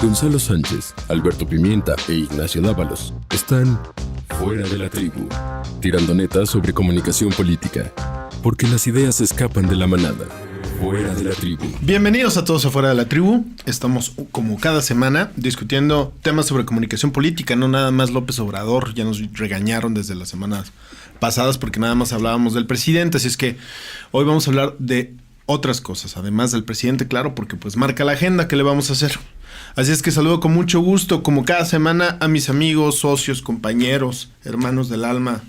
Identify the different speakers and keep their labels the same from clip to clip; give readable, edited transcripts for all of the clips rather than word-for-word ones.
Speaker 1: Gonzalo Sánchez, Alberto Pimienta e Ignacio Dávalos están fuera de la tribu, tirando netas sobre comunicación política, porque las ideas escapan de la manada. Fuera de la tribu.
Speaker 2: Bienvenidos a todos a Fuera de la Tribu. Estamos como cada semana discutiendo temas sobre comunicación política, no nada más López Obrador. Ya nos regañaron desde las semanas pasadas porque nada más hablábamos del presidente, así es que hoy vamos a hablar de otras cosas, además del presidente, claro, porque pues marca la agenda. ¿Qué le vamos a hacer? Así es que saludo con mucho gusto, como cada semana, a mis amigos, socios, compañeros, hermanos del alma.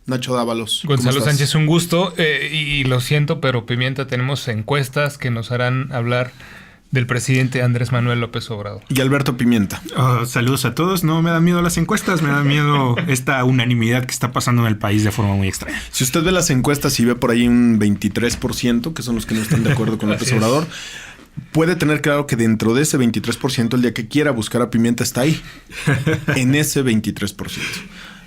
Speaker 2: Nacho Dávalos.
Speaker 3: Gonzalo Sánchez, un gusto. Y lo siento, pero Pimienta, tenemos encuestas que nos harán hablar del presidente Andrés Manuel López Obrador.
Speaker 2: Y Alberto Pimienta.
Speaker 4: Saludos a todos. No me dan miedo las encuestas, me da miedo esta unanimidad que está pasando en el país de forma muy extraña.
Speaker 2: Si usted ve las encuestas y ve por ahí un 23%, que son los que no están de acuerdo con López Obrador, puede tener claro que dentro de ese 23%, el día que quiera buscar a Pimienta está ahí, en ese 23%.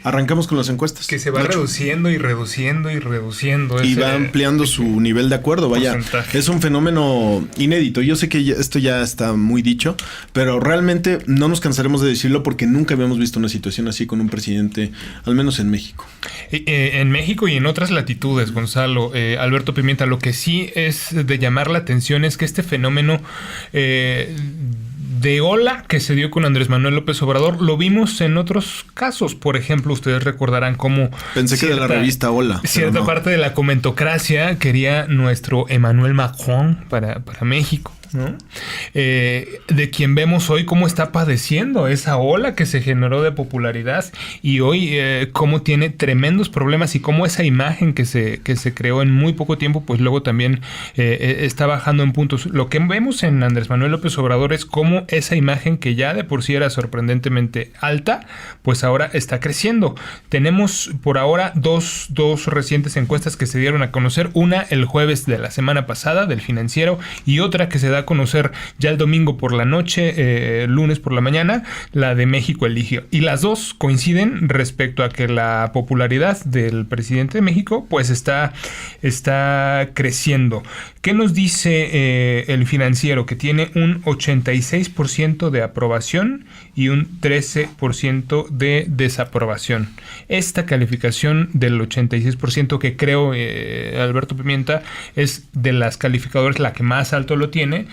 Speaker 2: Arrancamos con las encuestas.
Speaker 3: Que se va reduciendo y reduciendo y reduciendo.
Speaker 2: Y va ampliando su nivel de acuerdo. Vaya, es un fenómeno inédito. Yo sé que esto ya está muy dicho, pero realmente no nos cansaremos de decirlo porque nunca habíamos visto una situación así con un presidente, al menos en México.
Speaker 3: En México y en otras latitudes, Gonzalo, Alberto Pimienta, lo que sí es de llamar la atención es que este fenómeno de ola que se dio con Andrés Manuel López Obrador, lo vimos en otros casos. Por ejemplo, ustedes recordarán cómo...
Speaker 2: Pensé que de la revista Hola.
Speaker 3: Cierta parte de la comentocracia quería nuestro Emmanuel Macron para México, ¿no? De quien vemos hoy cómo está padeciendo esa ola que se generó de popularidad y hoy cómo tiene tremendos problemas y cómo esa imagen que se creó en muy poco tiempo, pues luego también está bajando en puntos. Lo que vemos en Andrés Manuel López Obrador es cómo esa imagen que ya de por sí era sorprendentemente alta, pues ahora está creciendo. Tenemos por ahora dos recientes encuestas que se dieron a conocer, una el jueves de la semana pasada del Financiero y otra que se da a conocer ya el domingo por la noche, lunes por la mañana, la de México Elige. Y las dos coinciden respecto a que la popularidad del presidente de México pues está creciendo. ¿Qué nos dice el Financiero? Que tiene un 86% de aprobación y un 13% de desaprobación. Esta calificación del 86% que creo, Alberto Pimienta, es de las calificadoras la que más alto lo tiene.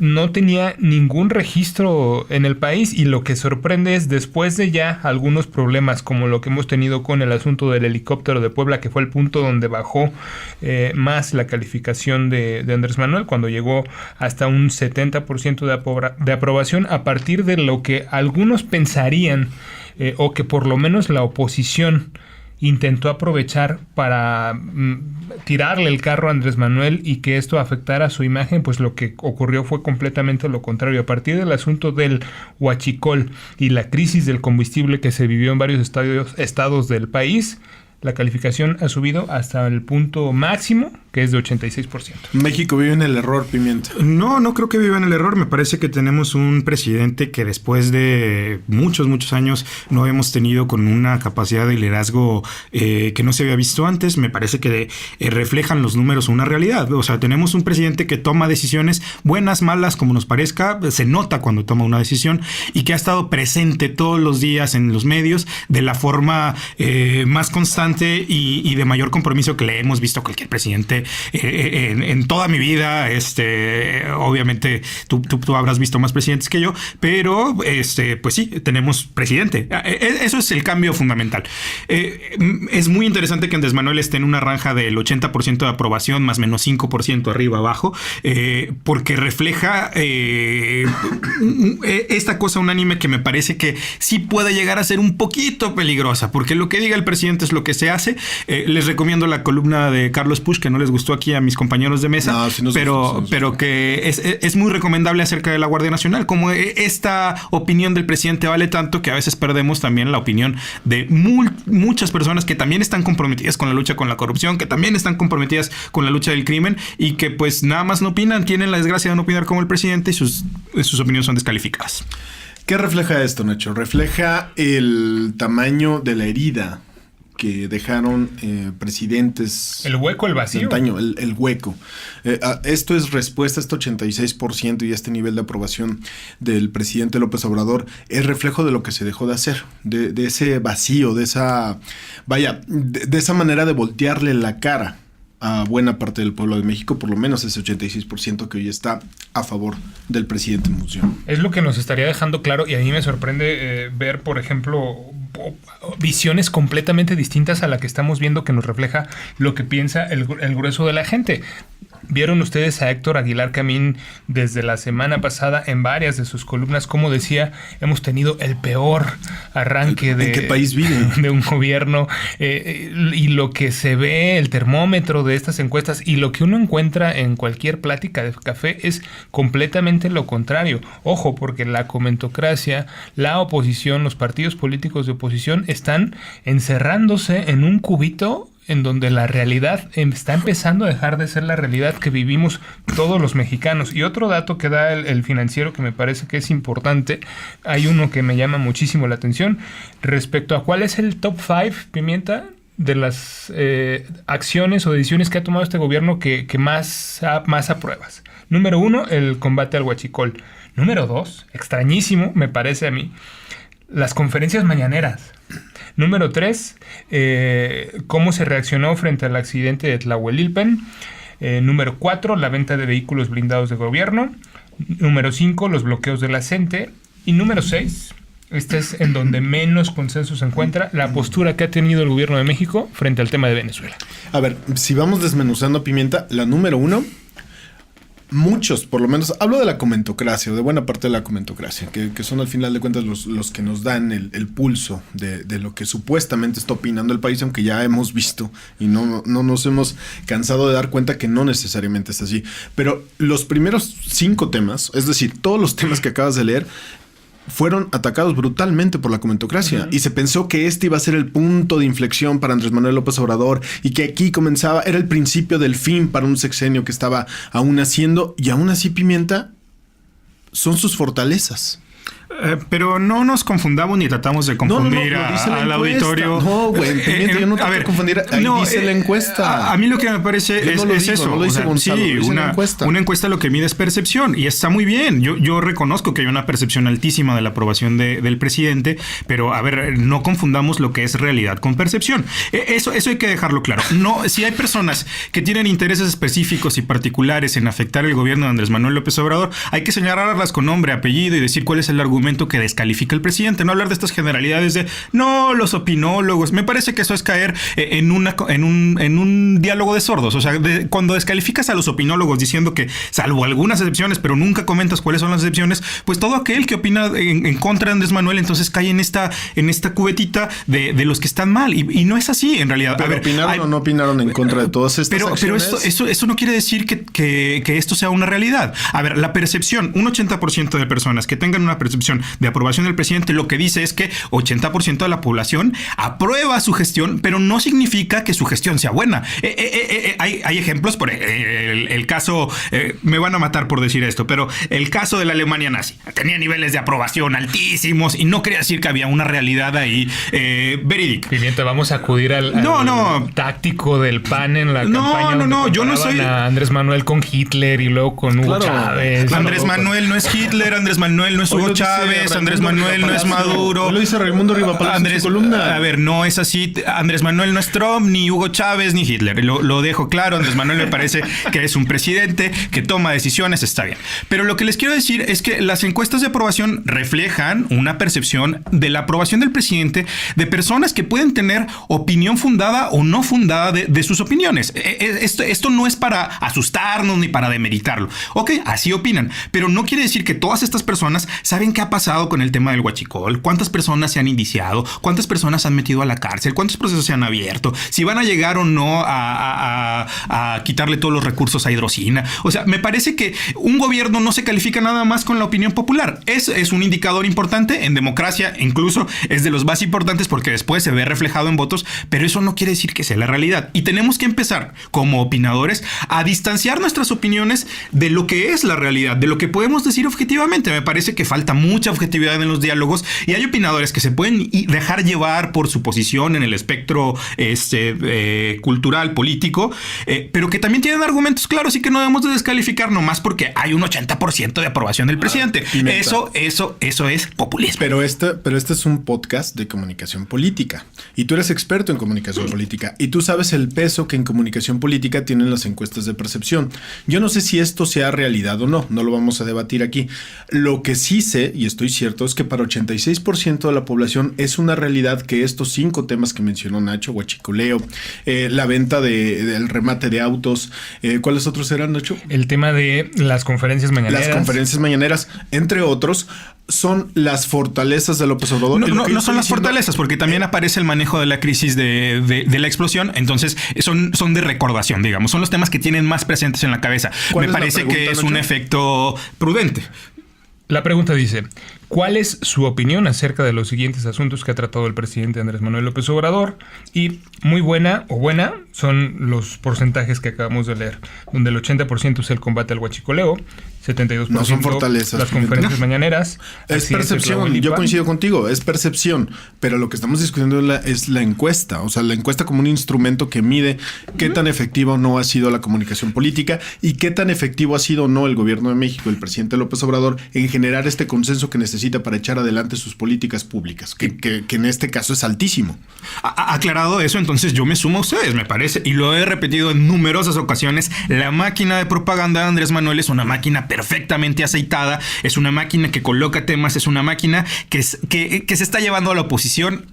Speaker 3: No tenía ningún registro en el país y lo que sorprende es después de ya algunos problemas como lo que hemos tenido con el asunto del helicóptero de Puebla, que fue el punto donde bajó más la calificación de Andrés Manuel, cuando llegó hasta un 70% de aprobación, a partir de lo que algunos pensarían o que por lo menos la oposición intentó aprovechar para tirarle el carro a Andrés Manuel y que esto afectara su imagen, pues lo que ocurrió fue completamente lo contrario. A partir del asunto del huachicol y la crisis del combustible que se vivió en varios estados del país, la calificación ha subido hasta el punto máximo, que es de 86%.
Speaker 2: México vive en el error, Pimienta.
Speaker 4: No creo que viva en el error. Me parece que tenemos un presidente que después de muchos años no habíamos tenido con una capacidad de liderazgo que no se había visto antes. Me parece que reflejan los números una realidad. O sea, tenemos un presidente que toma decisiones buenas, malas, como nos parezca. Se nota cuando toma una decisión y que ha estado presente todos los días en los medios de la forma más constante y de mayor compromiso que le hemos visto a cualquier presidente en toda mi vida. Obviamente tú habrás visto más presidentes que yo, pero pues sí, tenemos presidente. Eso es el cambio fundamental. Es muy interesante que Andrés Manuel esté en una ranja del 80% de aprobación, más o menos 5% arriba abajo, porque refleja esta cosa unánime que me parece que sí puede llegar a ser un poquito peligrosa, porque lo que diga el presidente es lo que se hace. Les recomiendo la columna de Carlos Pusch, que no les gustó aquí a mis compañeros de mesa, pero que es muy recomendable acerca de la Guardia Nacional. Como esta opinión del presidente vale tanto que a veces perdemos también la opinión de muchas personas que también están comprometidas con la lucha con la corrupción, que también están comprometidas con la lucha del crimen y que pues nada más no opinan, tienen la desgracia de no opinar como el presidente y sus opiniones son descalificadas.
Speaker 2: ¿Qué refleja esto, Nacho? Refleja el tamaño de la herida que dejaron presidentes.
Speaker 3: El hueco, el vacío.
Speaker 2: Antaño, el hueco. Esto es respuesta a este 86% y este nivel de aprobación del presidente López Obrador es reflejo de lo que se dejó de hacer, de ese vacío, de esa manera de voltearle la cara a buena parte del pueblo de México, por lo menos ese 86% que hoy está a favor del presidente en función.
Speaker 3: Es lo que nos estaría dejando claro, y a mí me sorprende ver, por ejemplo, visiones completamente distintas a la que estamos viendo, que nos refleja lo que piensa el grueso de la gente. Vieron ustedes a Héctor Aguilar Camín desde la semana pasada en varias de sus columnas, como decía, hemos tenido el peor arranque
Speaker 2: ¿En qué país vive?
Speaker 3: De un gobierno, y lo que se ve, el termómetro de estas encuestas y lo que uno encuentra en cualquier plática de café es completamente lo contrario. Ojo, porque la comentocracia, la oposición, los partidos políticos de oposición están encerrándose en un cubito en donde la realidad está empezando a dejar de ser la realidad que vivimos todos los mexicanos. Y otro dato que da el Financiero que me parece que es importante, hay uno que me llama muchísimo la atención respecto a cuál es el top 5, Pimienta, de las acciones o decisiones que ha tomado este gobierno que más apruebas. Número 1, el combate al huachicol. Número 2, extrañísimo, me parece a mí, las conferencias mañaneras. Número 3, cómo se reaccionó frente al accidente de Tlahuelilpan. Número 4, la venta de vehículos blindados de gobierno. Número 5, los bloqueos de la CENTE. Y número 6, este es en donde menos consenso se encuentra, la postura que ha tenido el gobierno de México frente al tema de Venezuela.
Speaker 2: A ver, si vamos desmenuzando, Pimienta, la número 1... Muchos, por lo menos, hablo de la comentocracia o de buena parte de la comentocracia, que son al final de cuentas los que nos dan el pulso de lo que supuestamente está opinando el país, aunque ya hemos visto y no nos hemos cansado de dar cuenta que no necesariamente es así. Pero los primeros 5 temas, es decir, todos los temas que acabas de leer, fueron atacados brutalmente por la comentocracia y se pensó que este iba a ser el punto de inflexión para Andrés Manuel López Obrador y que aquí era el principio del fin para un sexenio que estaba aún haciendo, y aún así, Pimienta, son sus fortalezas.
Speaker 4: Pero no nos confundamos ni tratamos de confundir al auditorio.
Speaker 2: No, güey, Pimienta, yo no te voy a confundir. Ahí dice la encuesta.
Speaker 4: A mí lo que me parece es eso.
Speaker 2: No lo dice Gonzalo,
Speaker 4: sí, una encuesta lo que mide es percepción y está muy bien. Yo reconozco que hay una percepción altísima de la aprobación del presidente, pero a ver, no confundamos lo que es realidad con percepción. Eso hay que dejarlo claro. No, si hay personas que tienen intereses específicos y particulares en afectar el gobierno de Andrés Manuel López Obrador, hay que señalarlas con nombre, apellido y decir cuál es el argumento que descalifica al presidente, no hablar de estas generalidades de no, los opinólogos. Me parece que eso es caer en un diálogo de sordos. O sea, cuando descalificas a los opinólogos diciendo que, salvo algunas excepciones, pero nunca comentas cuáles son las excepciones, pues todo aquel que opina en contra de Andrés Manuel entonces cae en esta cubetita de los que están mal, y no es así en realidad.
Speaker 2: Pero opinaron o no opinaron en contra de todas estas acciones.
Speaker 4: Pero eso no quiere decir que esto sea una realidad. A ver, la percepción, un 80% de personas que tengan una percepción de aprobación del presidente, lo que dice es que 80% de la población aprueba su gestión, pero no significa que su gestión sea buena. Hay ejemplos, por el caso, me van a matar por decir esto, pero el caso de la Alemania nazi tenía niveles de aprobación altísimos y no quería decir que había una realidad ahí verídica.
Speaker 3: Pimienta, vamos a acudir al táctico del PAN en la campaña.
Speaker 4: Yo no soy
Speaker 3: a Andrés Manuel con Hitler y luego con Hugo Chávez.
Speaker 4: Andrés Manuel no es Hitler, Andrés Manuel no es Hugo Chávez, Andrés Manuel no es Maduro.
Speaker 2: Lo dice Raimundo Riva Palacio en su columna.
Speaker 4: A ver, no es así. Andrés Manuel no es Trump, ni Hugo Chávez, ni Hitler. Lo dejo claro. Andrés Manuel me parece que es un presidente que toma decisiones, está bien. Pero lo que les quiero decir es que las encuestas de aprobación reflejan una percepción de la aprobación del presidente de personas que pueden tener opinión fundada o no fundada de sus opiniones. Esto no es para asustarnos ni para demeritarlo. Ok, así opinan. Pero no quiere decir que todas estas personas saben qué ha pasado con el tema del huachicol, cuántas personas se han indiciado, cuántas personas se han metido a la cárcel, cuántos procesos se han abierto, si van a llegar o no a quitarle todos los recursos a Hidrocina. O sea, me parece que un gobierno no se califica nada más con la opinión popular. Es un indicador importante en democracia, incluso es de los más importantes porque después se ve reflejado en votos, pero eso no quiere decir que sea la realidad. Y tenemos que empezar como opinadores a distanciar nuestras opiniones de lo que es la realidad, de lo que podemos decir objetivamente. Me parece que falta mucho mucha objetividad en los diálogos, y hay opinadores que se pueden dejar llevar por su posición en el espectro cultural, político, pero que también tienen argumentos claros y que no debemos de descalificar nomás porque hay un 80% de aprobación del presidente. Eso es populismo.
Speaker 2: Pero este es un podcast de comunicación política y tú eres experto en comunicación política y tú sabes el peso que en comunicación política tienen las encuestas de percepción. Yo no sé si esto sea realidad o no lo vamos a debatir aquí. Lo que sí sé, y estoy cierto, es que para 86% de la población es una realidad que estos 5 temas que mencionó Nacho, huachicoleo, la venta del remate de autos, ¿cuáles otros eran, Nacho?
Speaker 3: El tema de las conferencias mañaneras.
Speaker 2: Las conferencias mañaneras, entre otros, son las fortalezas de López Obrador.
Speaker 4: No son las fortalezas, porque también aparece el manejo de la crisis de la explosión. Entonces, son de recordación, digamos. Son los temas que tienen más presentes en la cabeza. Me parece que es un efecto prudente.
Speaker 3: La pregunta dice: ¿cuál es su opinión acerca de los siguientes asuntos que ha tratado el presidente Andrés Manuel López Obrador? Y muy buena son los porcentajes que acabamos de leer, donde el 80% es el combate al huachicoleo, 72%
Speaker 2: no son fortalezas,
Speaker 3: las conferencias mañaneras.
Speaker 2: Es percepción, yo coincido contigo, es percepción, pero lo que estamos discutiendo es la encuesta, o sea, la encuesta como un instrumento que mide qué tan efectiva o no ha sido la comunicación política y qué tan efectivo ha sido o no el gobierno de México, el presidente López Obrador, en generar este consenso que necesita para echar adelante sus políticas públicas, que en este caso es altísimo.
Speaker 4: Aclarado eso, entonces yo me sumo a ustedes, me parece, y lo he repetido en numerosas ocasiones, la máquina de propaganda de Andrés Manuel es una máquina perfectamente aceitada, es una máquina que coloca temas, es una máquina que se está llevando a la oposición,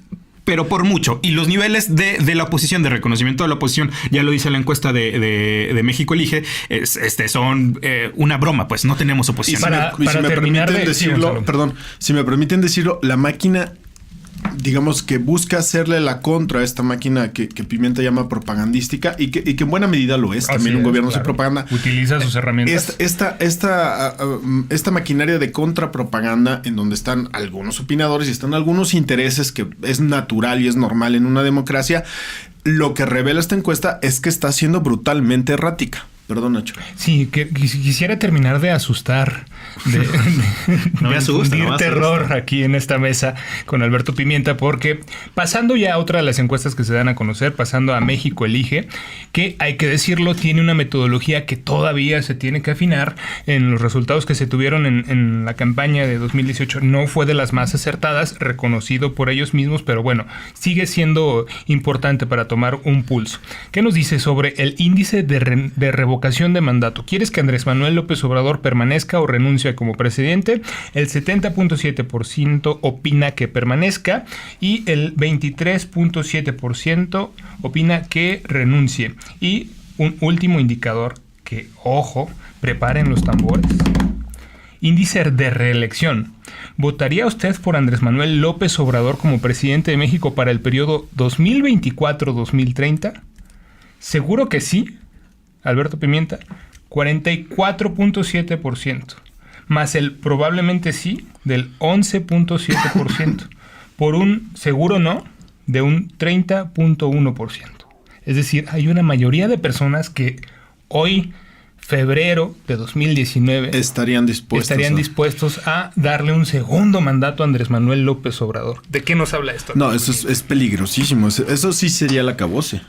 Speaker 4: pero por mucho. Y los niveles de la oposición, de reconocimiento de la oposición, ya lo dice la encuesta de México Elige, son una broma, pues no tenemos oposición.
Speaker 2: Si me permiten decirlo, la máquina, digamos que busca hacerle la contra a esta máquina que Pimienta llama propagandística y que en buena medida lo es. También un gobierno de propaganda.
Speaker 3: Utiliza sus herramientas.
Speaker 2: Esta maquinaria de contrapropaganda en donde están algunos opinadores y están algunos intereses que es natural y es normal en una democracia, lo que revela esta encuesta es que está siendo brutalmente errática. Perdón, Nacho.
Speaker 3: Sí, que quisiera terminar de asustar,
Speaker 4: no me asusta,
Speaker 3: infundir terror aquí en esta mesa con Alberto Pimienta, porque pasando ya a otra de las encuestas que se dan a conocer, pasando a México Elige, que hay que decirlo, tiene una metodología que todavía se tiene que afinar. En los resultados que se tuvieron en la campaña de 2018 no fue de las más acertadas, reconocido por ellos mismos, pero bueno, sigue siendo importante para tomar un pulso. ¿Qué nos dice sobre el índice de revocación de mandato? ¿Quieres que Andrés Manuel López Obrador permanezca o renuncie como presidente? El 70.7% opina que permanezca y el 23.7% opina que renuncie. Y un último indicador que, ojo, preparen los tambores. Índice de reelección. ¿Votaría usted por Andrés Manuel López Obrador como presidente de México para el periodo 2024-2030? Seguro que sí. Alberto Pimienta, 44.7%, más el probablemente sí del 11.7%, por un seguro no de un 30.1%. Es decir, hay una mayoría de personas que hoy, febrero de 2019,
Speaker 2: estarían dispuestos
Speaker 3: a darle un segundo mandato a Andrés Manuel López Obrador. ¿De qué nos habla esto?
Speaker 2: No, eso es peligrosísimo. Eso sí sería el acabose.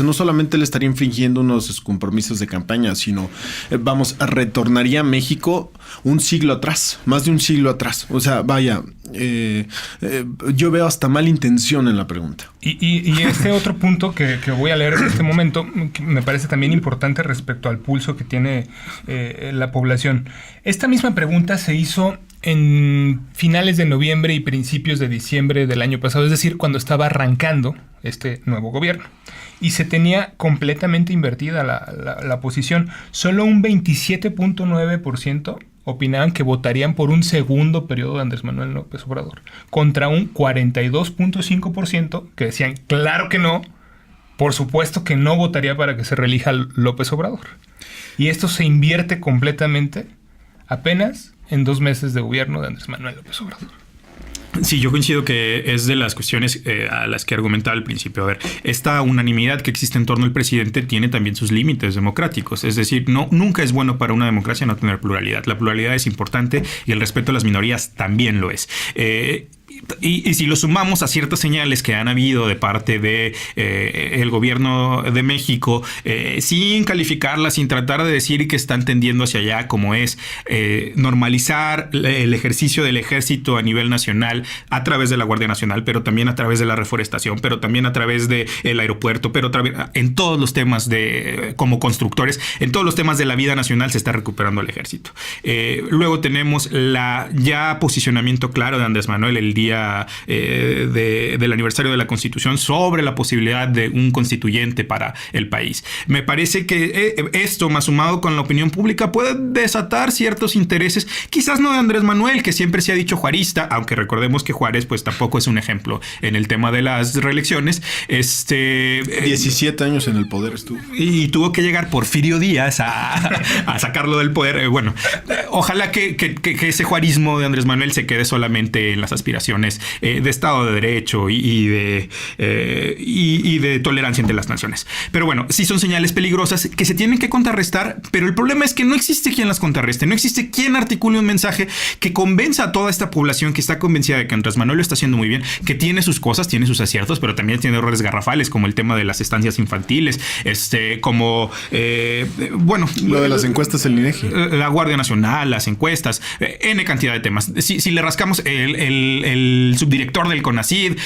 Speaker 2: No solamente le estaría infringiendo unos compromisos de campaña, sino, retornaría a México un siglo atrás, más de un siglo atrás. O sea, vaya, yo veo hasta mala intención en la pregunta.
Speaker 3: Y este otro punto que voy a leer en este momento, que me parece también importante respecto al pulso que tiene la población. Esta misma pregunta se hizo en finales de noviembre y principios de diciembre del año pasado, es decir, cuando estaba arrancando este nuevo gobierno. Y se tenía completamente invertida la posición. Solo un 27.9% opinaban que votarían por un segundo periodo de Andrés Manuel López Obrador, contra un 42.5% que decían claro que no, por supuesto que no votaría para que se reelija López Obrador. Y esto se invierte completamente apenas en 2 meses de gobierno de Andrés Manuel López Obrador.
Speaker 4: Sí, yo coincido que es de las cuestiones a las que argumentaba al principio. A ver, esta unanimidad que existe en torno al presidente tiene también sus límites democráticos. Es decir, nunca es bueno para una democracia no tener pluralidad. La pluralidad es importante y el respeto a las minorías también lo es. Y si lo sumamos a ciertas señales que han habido de parte de el gobierno de México, sin calificarlas, sin tratar de decir que están tendiendo hacia allá, como es normalizar el ejercicio del ejército a nivel nacional a través de la Guardia Nacional, pero también a través de la reforestación, pero también a través del aeropuerto, pero en todos los temas como constructores, en todos los temas de la vida nacional se está recuperando el ejército. Luego tenemos ya posicionamiento claro de Andrés Manuel el día del aniversario de la Constitución sobre la posibilidad de un constituyente para el país. Me parece que esto, más sumado con la opinión pública, puede desatar ciertos intereses, quizás no de Andrés Manuel, que siempre se ha dicho juarista, aunque recordemos que Juárez pues tampoco es un ejemplo en el tema de las reelecciones.
Speaker 2: 17 años en el poder estuvo.
Speaker 4: Y tuvo que llegar Porfirio Díaz a sacarlo del poder. Bueno, ojalá que ese juarismo de Andrés Manuel se quede solamente en las aspiraciones de Estado de Derecho y de tolerancia entre las naciones. Pero bueno, sí son señales peligrosas que se tienen que contrarrestar, pero el problema es que no existe quien las contrarreste, no existe quien articule un mensaje que convenza a toda esta población que está convencida de que Andrés Manuel lo está haciendo muy bien, que tiene sus cosas, tiene sus aciertos, pero también tiene errores garrafales, como el tema de las estancias infantiles,
Speaker 2: lo de las encuestas del INEGI,
Speaker 4: la Guardia Nacional, las encuestas, N cantidad de temas. Si le rascamos el subdirector del CONACYT,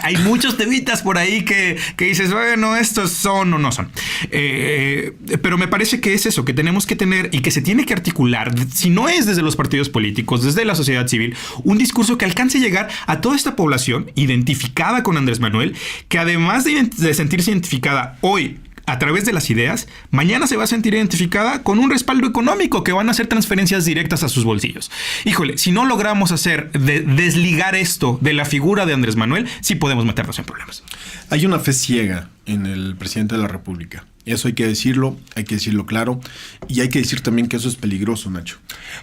Speaker 4: hay muchos temitas por ahí que dices, bueno, estos son o no son. Pero me parece que es eso, que tenemos que tener y que se tiene que articular, si no es desde los partidos políticos, desde la sociedad civil, un discurso que alcance a llegar a toda esta población identificada con Andrés Manuel, que además de sentirse identificada hoy a través de las ideas, mañana se va a sentir identificada con un respaldo económico que van a ser transferencias directas a sus bolsillos. Híjole, si no logramos desligar esto de la figura de Andrés Manuel, sí podemos meternos en problemas.
Speaker 2: Hay una fe ciega en el presidente de la República. Eso hay que decirlo claro. Y hay que decir también que eso es peligroso, Nacho.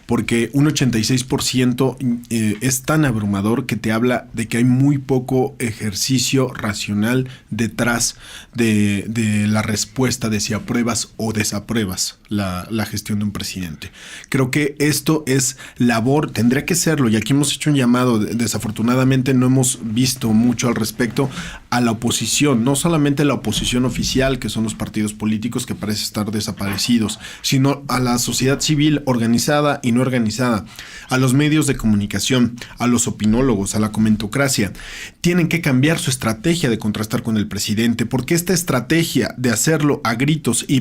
Speaker 2: Porque un 86% es tan abrumador que te habla de que hay muy poco ejercicio racional detrás de la respuesta de si apruebas o desapruebas la gestión de un presidente. Creo que esto es labor, tendría que serlo, y aquí hemos hecho un llamado, desafortunadamente no hemos visto mucho al respecto, a la oposición, no solamente a la oposición oficial, que son los partidos políticos que parecen estar desaparecidos, sino a la sociedad civil organizada y no organizada, a los medios de comunicación, a los opinólogos, a la comentocracia. Tienen que cambiar su estrategia de contrastar con el presidente, porque esta estrategia de hacerlo a gritos y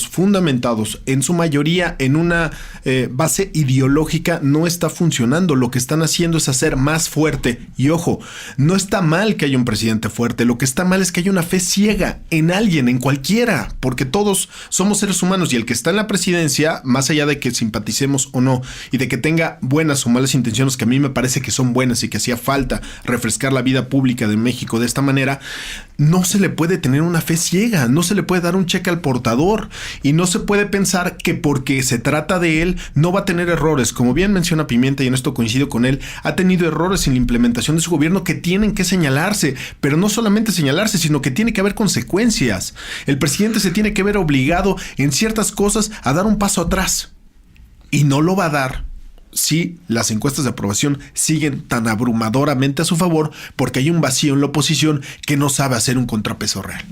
Speaker 2: fundamentados en su mayoría en una base ideológica no está funcionando. Lo que están haciendo es hacer más fuerte, y ojo, no está mal que haya un presidente fuerte, lo que está mal es que haya una fe ciega en alguien, en cualquiera, porque todos somos seres humanos, y el que está en la presidencia, más allá de que simpaticemos o no, y de que tenga buenas o malas intenciones, que a mí me parece que son buenas y que hacía falta refrescar la vida pública de México de esta manera, no se le puede tener una fe ciega, no se le puede dar un cheque al portador, y no se puede pensar que porque se trata de él no va a tener errores. Como bien menciona Pimienta, y en esto coincido con él, ha tenido errores en la implementación de su gobierno que tienen que señalarse, pero no solamente señalarse, sino que tiene que haber consecuencias. El presidente se tiene que ver obligado en ciertas cosas a dar un paso atrás, y no lo va a dar si las encuestas de aprobación siguen tan abrumadoramente a su favor, porque hay un vacío en la oposición que no sabe hacer un contrapeso real.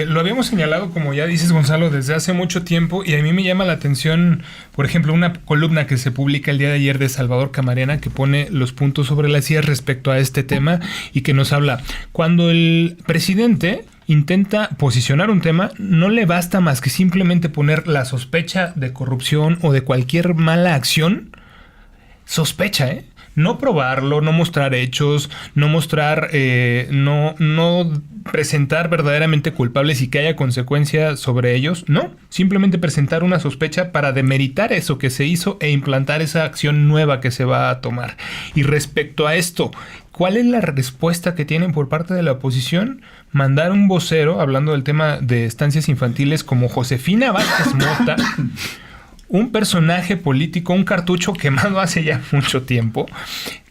Speaker 3: Lo habíamos señalado, como ya dices, Gonzalo, desde hace mucho tiempo, y a mí me llama la atención, por ejemplo, una columna que se publica el día de ayer de Salvador Camarena, que pone los puntos sobre las IES respecto a este tema, y que nos habla, cuando el presidente intenta posicionar un tema, no le basta más que simplemente poner la sospecha de corrupción o de cualquier mala acción. Sospecha, no probarlo, no mostrar hechos, no mostrar, no presentar verdaderamente culpables y que haya consecuencias sobre ellos. No, simplemente presentar una sospecha para demeritar eso que se hizo e implantar esa acción nueva que se va a tomar. Y respecto a esto, ¿cuál es la respuesta que tienen por parte de la oposición? Mandar un vocero, hablando del tema de estancias infantiles, como Josefina Vázquez Mota, un personaje político, un cartucho quemado hace ya mucho tiempo,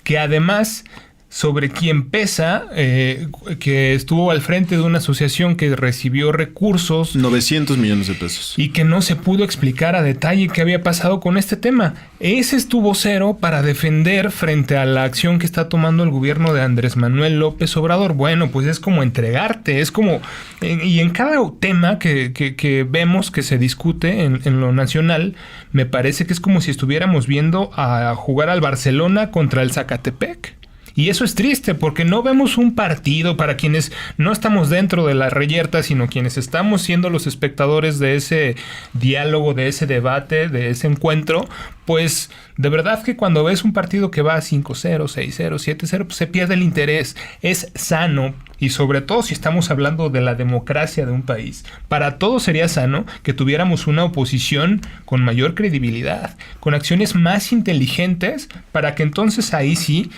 Speaker 3: que además sobre quien pesa, que estuvo al frente de una asociación que recibió recursos.
Speaker 2: 900 millones de pesos.
Speaker 3: Y que no se pudo explicar a detalle qué había pasado con este tema. Ese es tu vocero para defender frente a la acción que está tomando el gobierno de Andrés Manuel López Obrador. Bueno, pues es como entregarte, es como... Y en cada tema que vemos que se discute en lo nacional, me parece que es como si estuviéramos viendo a jugar al Barcelona contra el Zacatepec. Y eso es triste porque no vemos un partido para quienes no estamos dentro de la reyerta, sino quienes estamos siendo los espectadores de ese diálogo, de ese debate, de ese encuentro. Pues de verdad que cuando ves un partido que va 5-0, 6-0, 7-0, pues se pierde el interés. Es sano, y sobre todo si estamos hablando de la democracia de un país, para todos sería sano que tuviéramos una oposición con mayor credibilidad, con acciones más inteligentes, para que entonces ahí sí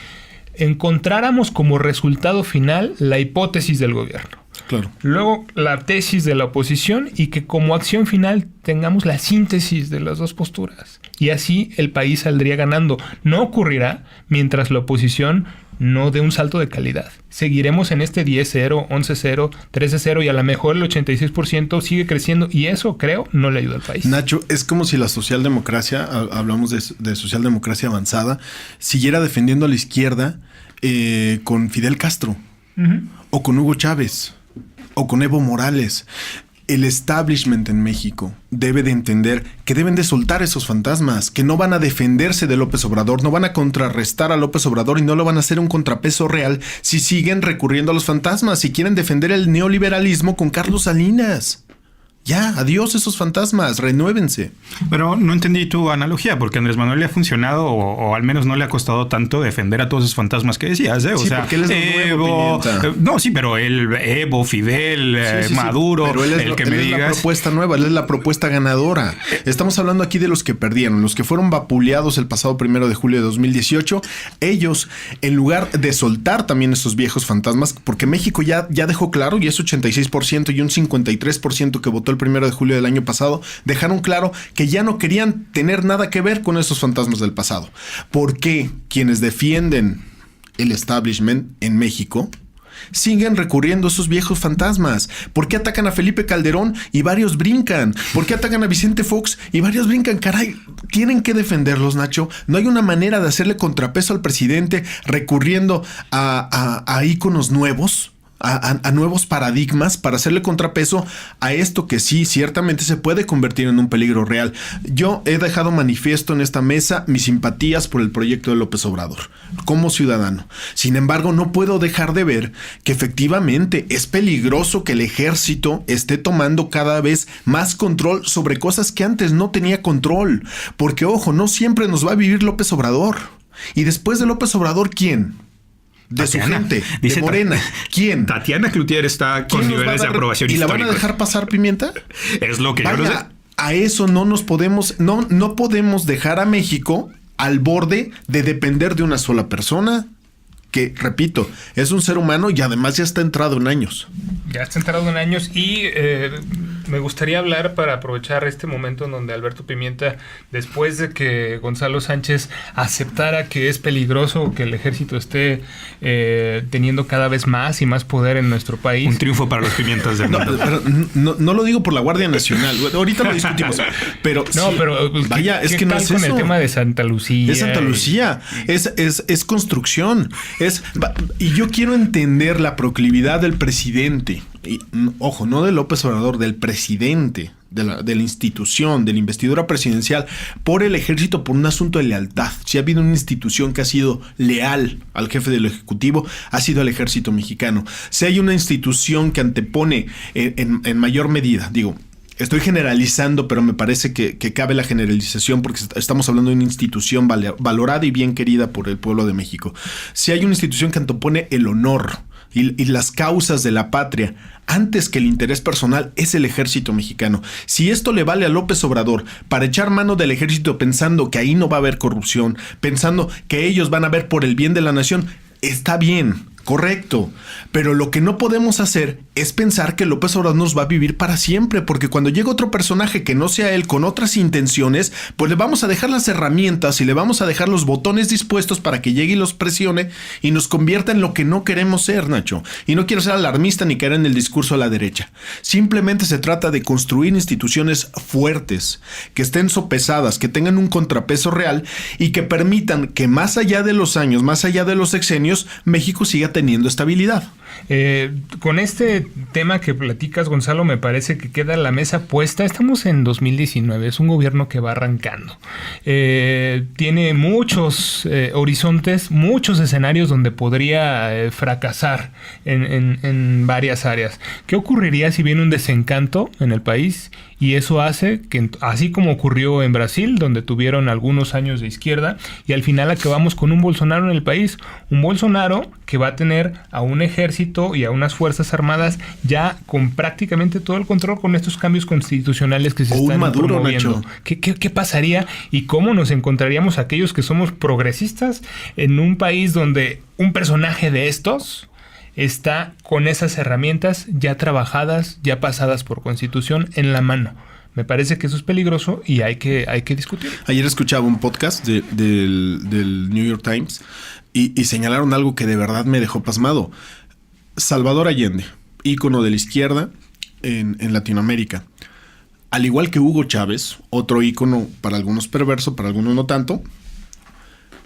Speaker 3: encontráramos como resultado final la hipótesis del gobierno.
Speaker 2: Claro.
Speaker 3: Luego la tesis de la oposición y que como acción final tengamos la síntesis de las dos posturas. Y así el país saldría ganando. No ocurrirá mientras la oposición no dé un salto de calidad. Seguiremos en este 10-0, 11-0, 13-0 y a lo mejor el 86% sigue creciendo y eso, creo, no le ayuda al país.
Speaker 2: Nacho, es como si la socialdemocracia, hablamos de socialdemocracia avanzada, siguiera defendiendo a la izquierda con Fidel Castro, o con Hugo Chávez, o con Evo Morales. El establishment en México debe de entender que deben de soltar esos fantasmas, que no van a defenderse de López Obrador, no van a contrarrestar a López Obrador y no lo van a hacer un contrapeso real si siguen recurriendo a los fantasmas, si quieren defender el neoliberalismo con Carlos Salinas. Ya, adiós esos fantasmas, renuévense.
Speaker 4: Pero no entendí tu analogía, porque a Andrés Manuel le ha funcionado, o al menos no le ha costado tanto defender a todos esos fantasmas que decías, ¿eh? O
Speaker 2: sí,
Speaker 4: sea,
Speaker 2: porque él es
Speaker 4: Evo, no, sí, pero Evo, Fidel,
Speaker 2: sí,
Speaker 4: Maduro,
Speaker 2: pero
Speaker 4: el que me digas.
Speaker 2: Él es la propuesta nueva, él es la propuesta ganadora. Estamos hablando aquí de los que perdieron, los que fueron vapuleados el pasado 1 de julio de 2018. Ellos, en lugar de soltar también esos viejos fantasmas, porque México ya dejó claro, y es 86% y un 53% que votó el 1 de julio del año pasado, dejaron claro que ya no querían tener nada que ver con esos fantasmas del pasado. ¿Por qué quienes defienden el establishment en México siguen recurriendo a esos viejos fantasmas? ¿Por qué atacan a Felipe Calderón y varios brincan? ¿Por qué atacan a Vicente Fox y varios brincan? Caray, tienen que defenderlos, Nacho. No hay una manera de hacerle contrapeso al presidente recurriendo a íconos nuevos, a nuevos paradigmas, para hacerle contrapeso a esto que sí, ciertamente se puede convertir en un peligro real. Yo he dejado manifiesto en esta mesa mis simpatías por el proyecto de López Obrador como ciudadano. Sin embargo, no puedo dejar de ver que efectivamente es peligroso que el ejército esté tomando cada vez más control sobre cosas que antes no tenía control. Porque, ojo, no siempre nos va a vivir López Obrador. Y después de López Obrador, ¿quién? De
Speaker 4: Tatiana,
Speaker 2: su gente, de Morena. ¿Quién?
Speaker 4: Tatiana Cloutier está con niveles de aprobación
Speaker 2: históricos. ¿Y la van a
Speaker 4: históricos.
Speaker 2: dejar pasar, Pimienta?
Speaker 4: Es lo que yo no sé.
Speaker 2: A eso no nos podemos, no podemos dejar a México al borde de depender de una sola persona, que, repito, es un ser humano y además ya está entrado en años.
Speaker 3: Ya está entrado en años y me gustaría hablar, para aprovechar este momento en donde Alberto Pimienta, después de que Gonzalo Sánchez aceptara que es peligroso que el ejército esté teniendo cada vez más y más poder en nuestro país.
Speaker 4: Un triunfo para los Pimientas del mundo.
Speaker 2: Pero no lo digo por la Guardia Nacional. Ahorita lo discutimos. Pero
Speaker 3: no,
Speaker 2: sí,
Speaker 3: pero
Speaker 2: vaya, es que no es
Speaker 3: con
Speaker 2: eso.
Speaker 3: El tema de Santa Lucía.
Speaker 2: Es Santa Lucía. Es construcción. Y yo quiero entender la proclividad del presidente. Y, ojo, no de López Obrador, del presidente, de la institución, de la investidura presidencial, por el ejército, por un asunto de lealtad. Si ha habido una institución que ha sido leal al jefe del Ejecutivo, ha sido el ejército mexicano. Si hay una institución que antepone en mayor medida, digo, estoy generalizando, pero me parece que cabe la generalización porque estamos hablando de una institución valorada y bien querida por el pueblo de México. Si hay una institución que antepone el honor y las causas de la patria antes que el interés personal, es el ejército mexicano. Si esto le vale a López Obrador para echar mano del ejército pensando que ahí no va a haber corrupción, pensando que ellos van a ver por el bien de la nación, está bien. Correcto, pero lo que no podemos hacer es pensar que López Obrador nos va a vivir para siempre, porque cuando llegue otro personaje que no sea él con otras intenciones, pues le vamos a dejar las herramientas y le vamos a dejar los botones dispuestos para que llegue y los presione y nos convierta en lo que no queremos ser, Nacho. Y no quiero ser alarmista ni caer en el discurso a la derecha. Simplemente se trata de construir instituciones fuertes, que estén sopesadas, que tengan un contrapeso real y que permitan que más allá de los años, más allá de los sexenios, México siga teniendo estabilidad.
Speaker 3: Con este tema que platicas, Gonzalo, me parece que queda la mesa puesta. Estamos en 2019, es un gobierno que va arrancando. Tiene muchos horizontes, muchos escenarios donde podría fracasar en varias áreas. ¿Qué ocurriría si viene un desencanto en el país? Y eso hace que, así como ocurrió en Brasil, donde tuvieron algunos años de izquierda, y al final acabamos con un Bolsonaro en el país. Un Bolsonaro que va a tener a un ejército y a unas fuerzas armadas ya con prácticamente todo el control con estos cambios constitucionales que se están promoviendo. ¿Qué pasaría y cómo nos encontraríamos aquellos que somos progresistas en un país donde un personaje de estos está con esas herramientas ya trabajadas, ya pasadas por Constitución en la mano? Me parece que eso es peligroso y hay que discutir.
Speaker 2: Ayer escuchaba un podcast del New York Times y señalaron algo que de verdad me dejó pasmado. Salvador Allende, ícono de la izquierda en Latinoamérica. Al igual que Hugo Chávez, otro ícono para algunos perverso, para algunos no tanto,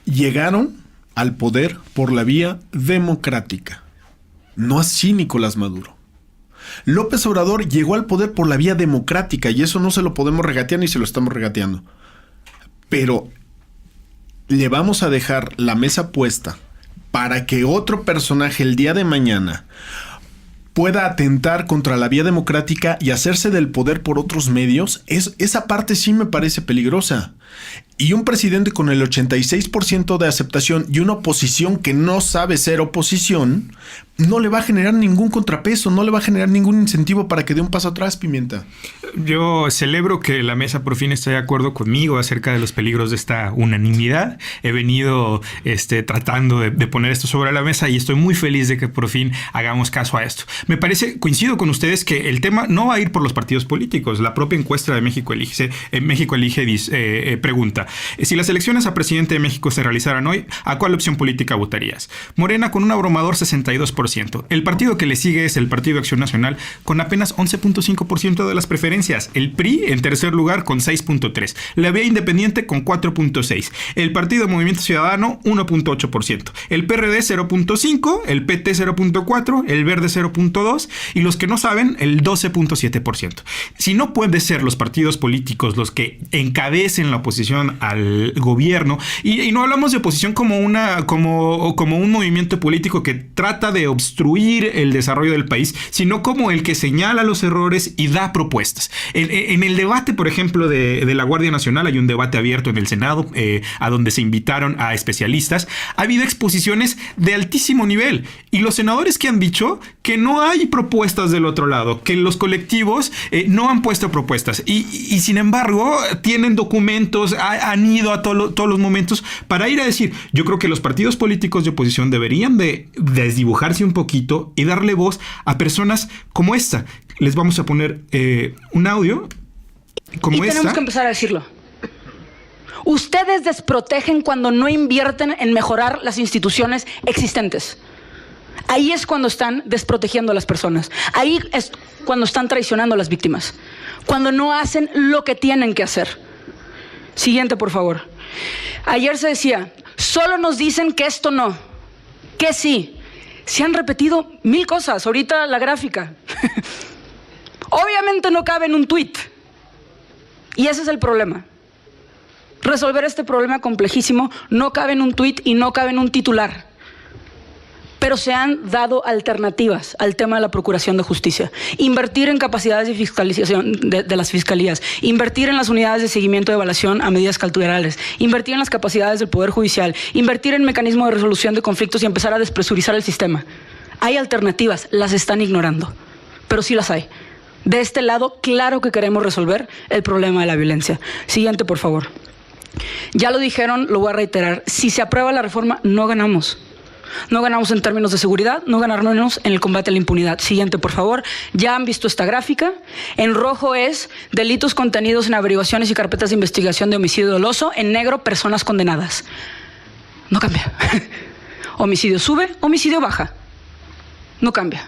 Speaker 2: llegaron al poder por la vía democrática. No así Nicolás Maduro. López Obrador llegó al poder por la vía democrática y eso no se lo podemos regatear ni se lo estamos regateando. Pero le vamos a dejar la mesa puesta para que otro personaje el día de mañana pueda atentar contra la vía democrática y hacerse del poder por otros medios. Esa parte sí me parece peligrosa. Y un presidente con el 86% de aceptación y una oposición que no sabe ser oposición, no le va a generar ningún contrapeso, no le va a generar ningún incentivo para que dé un paso atrás, Pimienta.
Speaker 4: Yo celebro que la mesa por fin esté de acuerdo conmigo acerca de los peligros de esta unanimidad. He venido tratando de poner esto sobre la mesa y estoy muy feliz de que por fin hagamos caso a esto. Me parece, coincido con ustedes, que el tema no va a ir por los partidos políticos. La propia encuesta de México Elige pregunta: si las elecciones a presidente de México se realizaran hoy, ¿a cuál opción política votarías? Morena con un abrumador 62%. El partido que le sigue es el Partido Acción Nacional con apenas 11.5% de las preferencias. El PRI en tercer lugar con 6.3%. La Vía Independiente con 4.6%. El Partido Movimiento Ciudadano 1.8%. El PRD 0.5%. El PT 0.4%. El Verde 0.2%. Y los que no saben, el 12.7%. Si no puede ser los partidos políticos los que encabecen la oposición al gobierno, y no hablamos de oposición como un movimiento político que trata de obstruir el desarrollo del país, sino como el que señala los errores y da propuestas. En el debate, por ejemplo, de la Guardia Nacional, hay un debate abierto en el Senado, a donde se invitaron a especialistas. Ha habido exposiciones de altísimo nivel y los senadores que han dicho que no hay propuestas del otro lado, que los colectivos no han puesto propuestas y sin embargo tienen documentos, han ido a todos los momentos para ir a decir. Yo creo que los partidos políticos de oposición deberían de desdibujarse un poquito y darle voz a personas como esta. Les vamos a poner un audio como esta. Y
Speaker 5: tenemos que empezar a decirlo. Ustedes desprotegen cuando no invierten en mejorar las instituciones existentes. Ahí es cuando están desprotegiendo a las personas. Ahí es cuando están traicionando a las víctimas. Cuando no hacen lo que tienen que hacer. Siguiente, por favor. Ayer se decía, solo nos dicen que esto no, que sí. Se han repetido 1000 cosas. Ahorita la gráfica. Obviamente no cabe en un tuit. Y ese es el problema. Resolver este problema complejísimo no cabe en un tuit y no cabe en un titular. Pero se han dado alternativas al tema de la procuración de justicia. Invertir en capacidades de fiscalización de las fiscalías. Invertir en las unidades de seguimiento de evaluación a medidas cautelarares. Invertir en las capacidades del Poder Judicial. Invertir en mecanismos de resolución de conflictos y empezar a despresurizar el sistema. Hay alternativas, las están ignorando. Pero sí las hay. De este lado, claro que queremos resolver el problema de la violencia. Siguiente, por favor. Ya lo dijeron, lo voy a reiterar. Si se aprueba la reforma, no ganamos. No ganamos en términos de seguridad, no ganamos en el combate a la impunidad. Siguiente, por favor. Ya han visto esta gráfica. En rojo es delitos contenidos en averiguaciones y carpetas de investigación de homicidio doloso. En negro, personas condenadas. No cambia. Homicidio sube, homicidio baja. No cambia.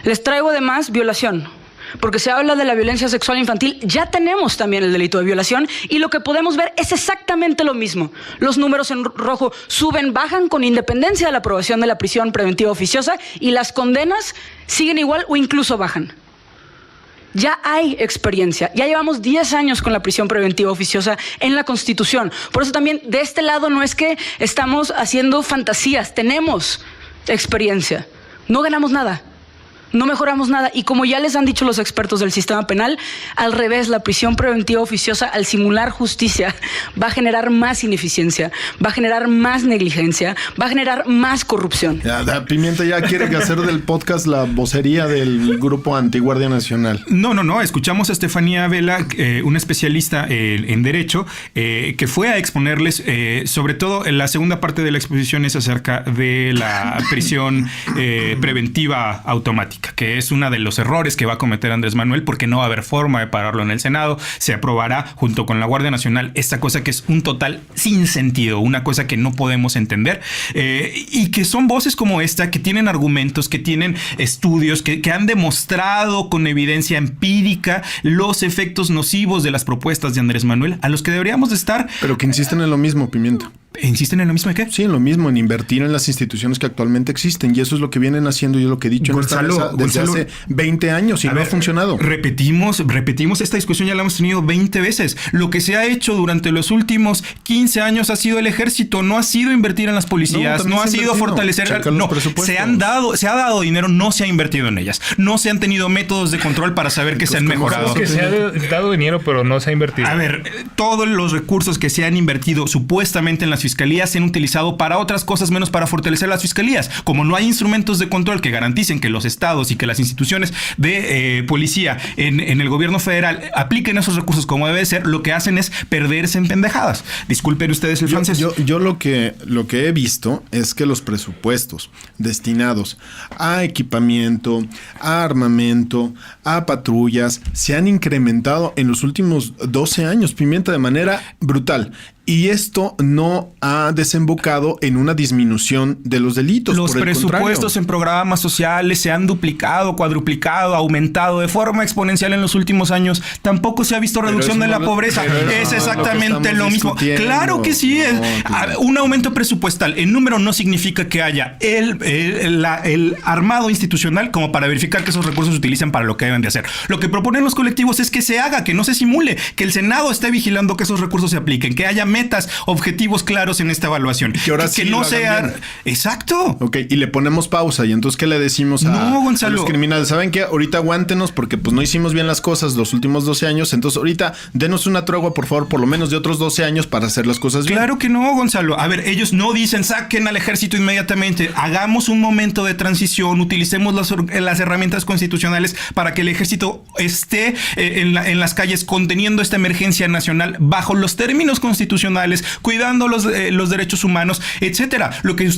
Speaker 5: Les traigo además violación. Porque se habla de la violencia sexual infantil, ya tenemos también el delito de violación y lo que podemos ver es exactamente lo mismo. Los números en rojo suben, bajan con independencia de la aprobación de la prisión preventiva oficiosa y las condenas siguen igual o incluso bajan. Ya hay experiencia, ya llevamos 10 años con la prisión preventiva oficiosa en la Constitución. Por eso también de este lado no es que estamos haciendo fantasías, tenemos experiencia. No ganamos nada. No mejoramos nada y como ya les han dicho los expertos del sistema penal, al revés, la prisión preventiva oficiosa al simular justicia va a generar más ineficiencia, va a generar más negligencia, va a generar más corrupción.
Speaker 2: Pimienta ya quiere hacer del podcast la vocería del grupo Antiguardia Nacional.
Speaker 4: No. Escuchamos a Estefanía Vela, una especialista en Derecho, que fue a exponerles, sobre todo en la segunda parte de la exposición es acerca de la prisión preventiva automática, que es uno de los errores que va a cometer Andrés Manuel porque no va a haber forma de pararlo en el Senado. Se aprobará junto con la Guardia Nacional esta cosa que es un total sinsentido, una cosa que no podemos entender y que son voces como esta que tienen argumentos, que tienen estudios, que han demostrado con evidencia empírica los efectos nocivos de las propuestas de Andrés Manuel a los que deberíamos de estar.
Speaker 2: Pero que insisten en lo mismo, Pimienta.
Speaker 4: ¿Insisten en lo mismo de qué?
Speaker 2: Sí, en lo mismo, en invertir en las instituciones que actualmente existen. Y eso es lo que vienen haciendo y es lo que he dicho
Speaker 4: Gonzalo,
Speaker 2: en esta mesa desde hace 20 años y no ha funcionado.
Speaker 4: Repetimos esta discusión, ya la hemos tenido 20 veces. Lo que se ha hecho durante los últimos 15 años ha sido el ejército, no ha sido invertir en las policías, no ha sido fortalecer... No, se ha dado dinero, no se ha invertido en ellas. No se han tenido métodos de control para saber que se han mejorado.
Speaker 3: Que se ha dado dinero, pero no se ha invertido.
Speaker 4: A ver, todos los recursos que se han invertido supuestamente en las fiscalías se han utilizado para otras cosas menos para fortalecer las fiscalías. Como no hay instrumentos de control que garanticen que los estados y que las instituciones de policía en el gobierno federal apliquen esos recursos como debe ser, lo que hacen es perderse en pendejadas. Disculpen ustedes el francés.
Speaker 2: Yo lo que he visto es que los presupuestos destinados a equipamiento, a armamento, a patrullas, se han incrementado en los últimos 12 años, Pimienta, de manera brutal. Y esto no ha desembocado en una disminución de los delitos.
Speaker 4: Los presupuestos en programas sociales se han duplicado, cuadruplicado, aumentado de forma exponencial en los últimos años. Tampoco se ha visto reducción de la pobreza. Es exactamente lo mismo. Claro que sí. Un aumento presupuestal en número no significa que haya el armado institucional como para verificar que esos recursos se utilicen para lo que deben de hacer. Lo que proponen los colectivos es que se haga, que no se simule, que el Senado esté vigilando que esos recursos se apliquen, que haya metas, objetivos claros en esta evaluación.
Speaker 2: Que ahora sí
Speaker 4: no sea... Exacto.
Speaker 2: Ok, y le ponemos pausa. ¿Y entonces qué le decimos a los criminales? ¿Saben qué? Ahorita aguántenos porque pues no hicimos bien las cosas los últimos 12 años. Entonces ahorita denos una tregua, por favor, por lo menos de otros 12 años para hacer las cosas bien.
Speaker 4: Claro que no, Gonzalo. A ver, ellos no dicen saquen al ejército inmediatamente. Hagamos un momento de transición. Utilicemos las herramientas constitucionales para que el ejército esté en las calles conteniendo esta emergencia nacional bajo los términos constitucionales, cuidando los derechos humanos, etcétera. Lo que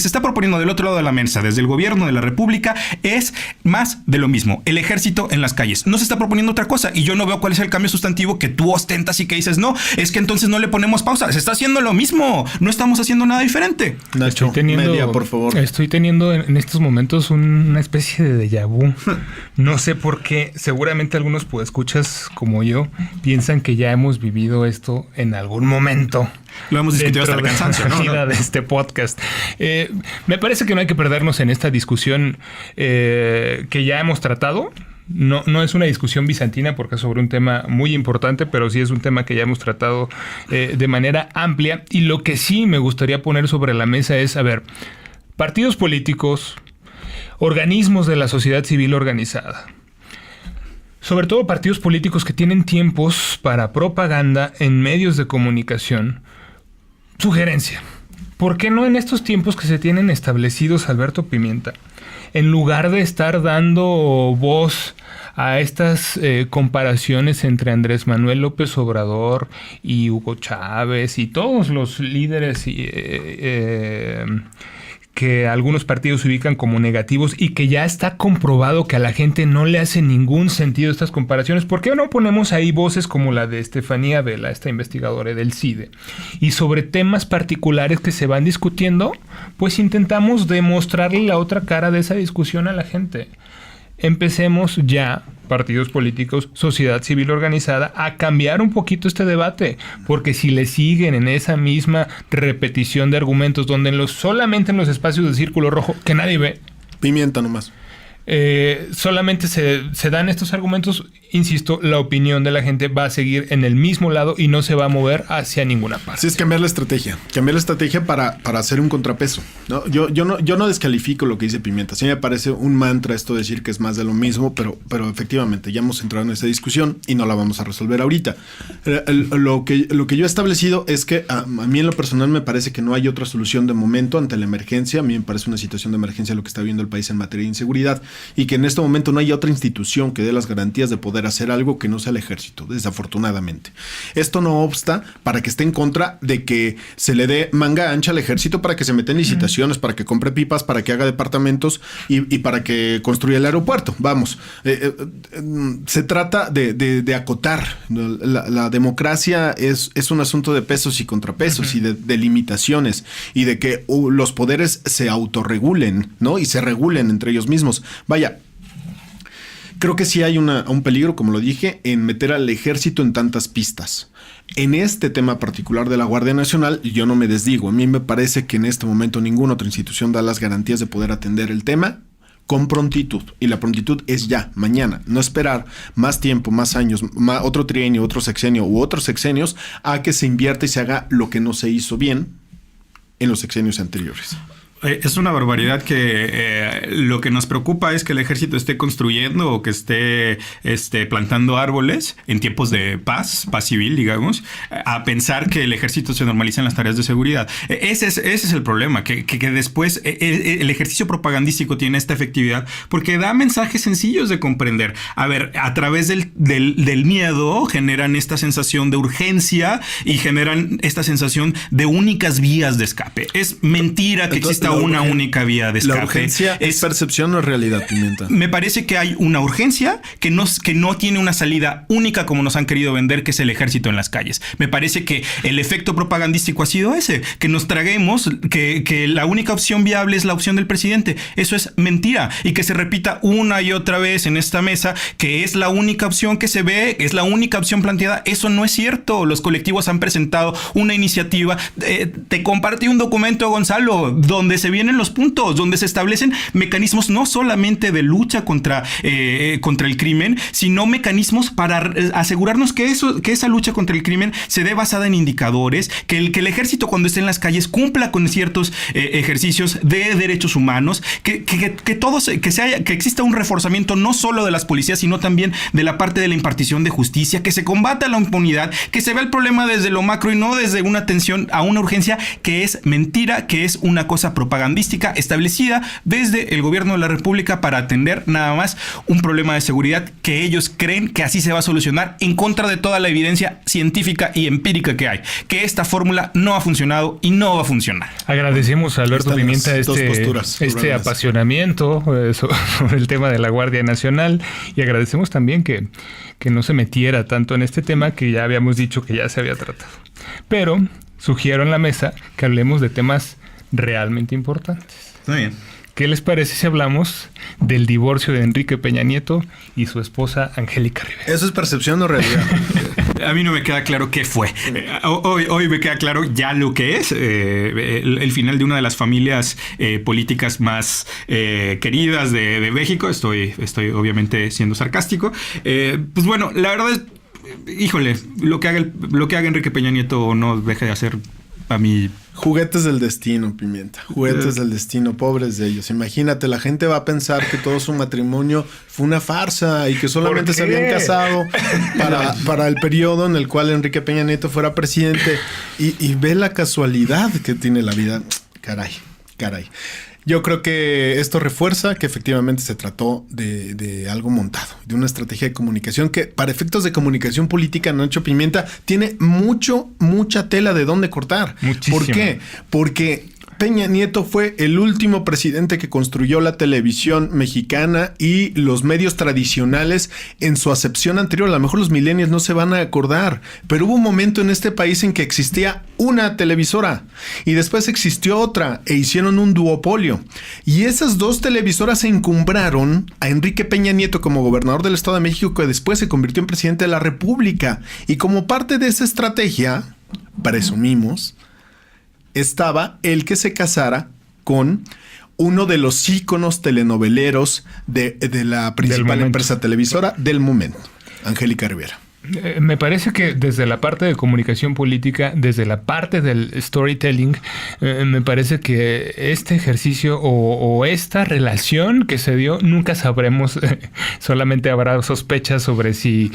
Speaker 4: se está proponiendo del otro lado de la mesa, desde el gobierno de la República, es más de lo mismo. El ejército en las calles. No se está proponiendo otra cosa y yo no veo cuál es el cambio sustantivo que tú ostentas y que dices, no, es que entonces no le ponemos pausa. Se está haciendo lo mismo. No estamos haciendo nada diferente.
Speaker 2: Nacho, media, por favor.
Speaker 3: Estoy teniendo en estos momentos una especie de déjà vu. No sé por qué. Seguramente algunos podescuchas como yo piensan que ya hemos vivido esto en algún momento.
Speaker 4: Lo hemos discutido hasta el cansancio, ¿no?
Speaker 3: De este podcast. Me parece que no hay que perdernos en esta discusión que ya hemos tratado. No es una discusión bizantina porque es sobre un tema muy importante, pero sí es un tema que ya hemos tratado de manera amplia. Y lo que sí me gustaría poner sobre la mesa es, a ver, partidos políticos, organismos de la sociedad civil organizada, sobre todo partidos políticos que tienen tiempos para propaganda en medios de comunicación. Sugerencia: ¿por qué no en estos tiempos que se tienen establecidos, Alberto Pimienta, en lugar de estar dando voz a estas comparaciones entre Andrés Manuel López Obrador y Hugo Chávez y todos los líderes que algunos partidos se ubican como negativos y que ya está comprobado que a la gente no le hace ningún sentido estas comparaciones, ¿por qué no ponemos ahí voces como la de Estefanía Vela, esta investigadora del CIDE? Y sobre temas particulares que se van discutiendo, pues intentamos demostrarle la otra cara de esa discusión a la gente. Empecemos ya, partidos políticos, sociedad civil organizada, a cambiar un poquito este debate, porque si le siguen en esa misma repetición de argumentos donde solamente en los espacios de círculo rojo que nadie ve,
Speaker 2: Pimienta nomás.
Speaker 3: Solamente se dan estos argumentos, insisto, la opinión de la gente va a seguir en el mismo lado y no se va a mover hacia ninguna parte.
Speaker 2: Sí, es cambiar la estrategia para hacer un contrapeso, ¿no? Yo no descalifico lo que dice Pimienta. Sí me parece un mantra esto de decir que es más de lo mismo, pero efectivamente ya hemos entrado en esa discusión y no la vamos a resolver ahorita. Lo que yo he establecido es que a mí en lo personal me parece que no hay otra solución de momento ante la emergencia. A mí me parece una situación de emergencia lo que está viendo el país en materia de inseguridad, y que en este momento no hay otra institución que dé las garantías de poder hacer algo que no sea el ejército, desafortunadamente. Esto no obsta para que esté en contra de que se le dé manga ancha al ejército para que se meta en licitaciones, para que compre pipas, para que haga departamentos y para que construya el aeropuerto. Vamos, se trata de acotar. La democracia es un asunto de pesos y contrapesos y de limitaciones y de que los poderes se autorregulen, ¿no? Y se regulen entre ellos mismos. Vaya, creo que sí hay un peligro, como lo dije, en meter al ejército en tantas pistas. En este tema particular de la Guardia Nacional, yo no me desdigo. A mí me parece que en este momento ninguna otra institución da las garantías de poder atender el tema con prontitud. Y la prontitud es ya, mañana. No esperar más tiempo, más años, otro trienio, otro sexenio u otros sexenios a que se invierta y se haga lo que no se hizo bien en los sexenios anteriores.
Speaker 4: Es una barbaridad que lo que nos preocupa es que el ejército esté construyendo o que esté plantando árboles en tiempos de paz civil, digamos, a pensar que el ejército se normaliza en las tareas de seguridad. Ese es el problema, que después el ejercicio propagandístico tiene esta efectividad porque da mensajes sencillos de comprender. A ver, a través del miedo generan esta sensación de urgencia y generan esta sensación de únicas vías de escape. Es mentira que exista una única vía de escape.
Speaker 2: La urgencia es percepción o realidad, Pimienta.
Speaker 4: Me parece que hay una urgencia que no tiene una salida única como nos han querido vender, que es el ejército en las calles. Me parece que el efecto propagandístico ha sido ese, que nos traguemos que la única opción viable es la opción del presidente. Eso es mentira. Y que se repita una y otra vez en esta mesa que es la única opción que se ve, es la única opción planteada. Eso no es cierto. Los colectivos han presentado una iniciativa. Te compartí un documento, Gonzalo, donde se vienen los puntos, donde se establecen mecanismos no solamente de lucha contra el crimen, sino mecanismos para asegurarnos que esa lucha contra el crimen se dé basada en indicadores, que el ejército cuando esté en las calles cumpla con ciertos ejercicios de derechos humanos, que exista un reforzamiento no solo de las policías, sino también de la parte de la impartición de justicia, que se combata la impunidad, que se vea el problema desde lo macro y no desde una atención a una urgencia que es mentira, que es una cosa propagandística establecida desde el gobierno de la República para atender nada más un problema de seguridad que ellos creen que así se va a solucionar en contra de toda la evidencia científica y empírica que hay, que esta fórmula no ha funcionado y no va a funcionar.
Speaker 3: Agradecemos a Alberto Pimienta este apasionamiento sobre el tema de la Guardia Nacional y agradecemos también que no se metiera tanto en este tema que ya habíamos dicho que ya se había tratado. Pero sugiero en la mesa que hablemos de temas realmente importantes.
Speaker 4: Está bien.
Speaker 3: ¿Qué les parece si hablamos del divorcio de Enrique Peña Nieto y su esposa Angélica Rivera?
Speaker 2: ¿Eso es percepción o realidad?
Speaker 4: A mí no me queda claro qué fue. Hoy me queda claro ya lo que es el final de una de las familias políticas más queridas de México. Estoy obviamente siendo sarcástico. Pues bueno, la verdad es, híjole, lo que haga Enrique Peña Nieto no deja de hacer a mí.
Speaker 2: Juguetes del destino, Pimienta. Juguetes del destino, pobres de ellos. Imagínate, la gente va a pensar que todo su matrimonio fue una farsa y que solamente se habían casado para el periodo en el cual Enrique Peña Nieto fuera presidente. Y ve la casualidad que tiene la vida. Caray. Yo creo que esto refuerza que efectivamente se trató de algo montado, de una estrategia de comunicación que para efectos de comunicación política, Nacho Pimienta, tiene mucha tela de dónde cortar.
Speaker 3: Muchísimo.
Speaker 2: ¿Por qué? Porque Peña Nieto fue el último presidente que construyó la televisión mexicana y los medios tradicionales en su acepción anterior. A lo mejor los millennials no se van a acordar, pero hubo un momento en este país en que existía una televisora y después existió otra e hicieron un duopolio. Y esas dos televisoras encumbraron a Enrique Peña Nieto como gobernador del Estado de México, que después se convirtió en presidente de la República. Y como parte de esa estrategia, presumimos, estaba el que se casara con uno de los íconos telenoveleros de la principal empresa televisora del momento, Angélica Rivera.
Speaker 3: Me parece que desde la parte de comunicación política, desde la parte del storytelling, me parece que este ejercicio o esta relación que se dio, nunca sabremos, solamente habrá sospechas sobre si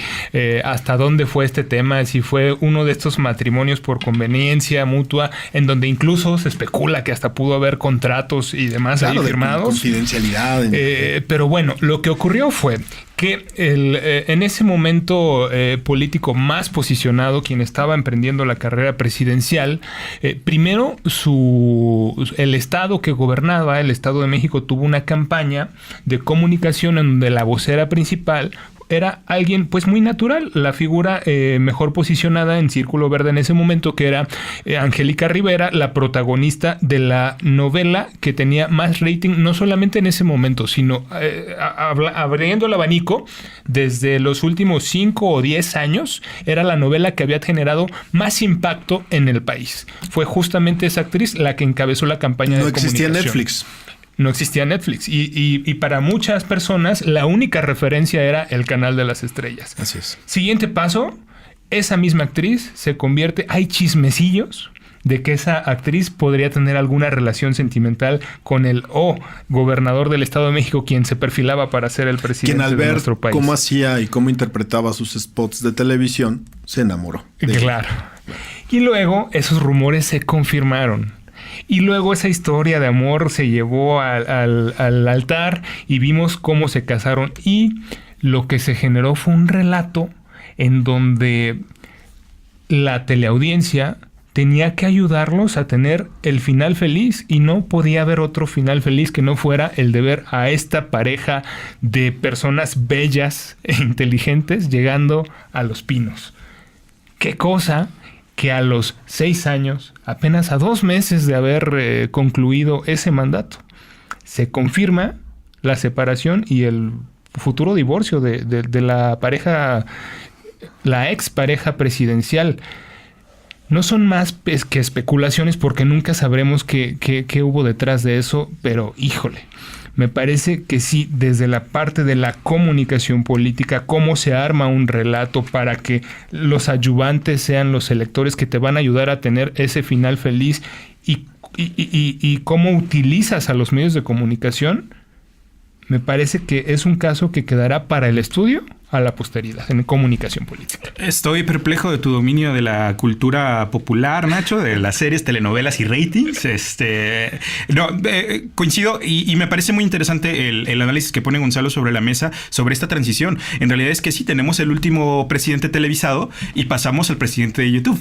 Speaker 3: hasta dónde fue este tema, si fue uno de estos matrimonios por conveniencia mutua, en donde incluso se especula que hasta pudo haber contratos y demás ahí firmados.
Speaker 2: Confidencialidad.
Speaker 3: Pero bueno, lo que ocurrió fue que en ese momento político más posicionado, quien estaba emprendiendo la carrera presidencial, primero el estado que gobernaba, el Estado de México, tuvo una campaña de comunicación en donde la vocera principal era alguien pues muy natural, la figura mejor posicionada en Círculo Verde en ese momento, que era Angélica Rivera, la protagonista de la novela que tenía más rating, no solamente en ese momento, sino abriendo el abanico, desde los últimos 5 o 10 años, era la novela que había generado más impacto en el país. Fue justamente esa actriz la que encabezó la campaña de comunicación.
Speaker 2: No existía Netflix.
Speaker 3: No existía Netflix y para muchas personas la única referencia era el Canal de las Estrellas.
Speaker 2: Así es.
Speaker 3: Siguiente paso, esa misma actriz se convierte, hay chismecillos de que esa actriz podría tener alguna relación sentimental con el gobernador del Estado de México, quien se perfilaba para ser el presidente de nuestro país.
Speaker 2: Cómo hacía y cómo interpretaba sus spots de televisión, se enamoró.
Speaker 3: Claro. Y luego esos rumores se confirmaron. Y luego esa historia de amor se llevó al altar y vimos cómo se casaron. Y lo que se generó fue un relato en donde la teleaudiencia tenía que ayudarlos a tener el final feliz y no podía haber otro final feliz que no fuera el de ver a esta pareja de personas bellas e inteligentes llegando a Los Pinos. ¿Qué cosa? Que a los 6 años, apenas a 2 meses de haber concluido ese mandato, se confirma la separación y el futuro divorcio de la pareja, la expareja presidencial. No son más que especulaciones porque nunca sabremos qué hubo detrás de eso, pero híjole. Me parece que sí, desde la parte de la comunicación política, cómo se arma un relato para que los ayudantes sean los electores que te van a ayudar a tener ese final feliz y cómo utilizas a los medios de comunicación, me parece que es un caso que quedará para el estudio a la posteridad en comunicación política.
Speaker 4: Estoy perplejo de tu dominio de la cultura popular, Nacho, de las series, telenovelas y ratings. Coincido y me parece muy interesante el análisis que pone Gonzalo sobre la mesa sobre esta transición. En realidad es que sí, tenemos el último presidente televisado y pasamos al presidente de YouTube.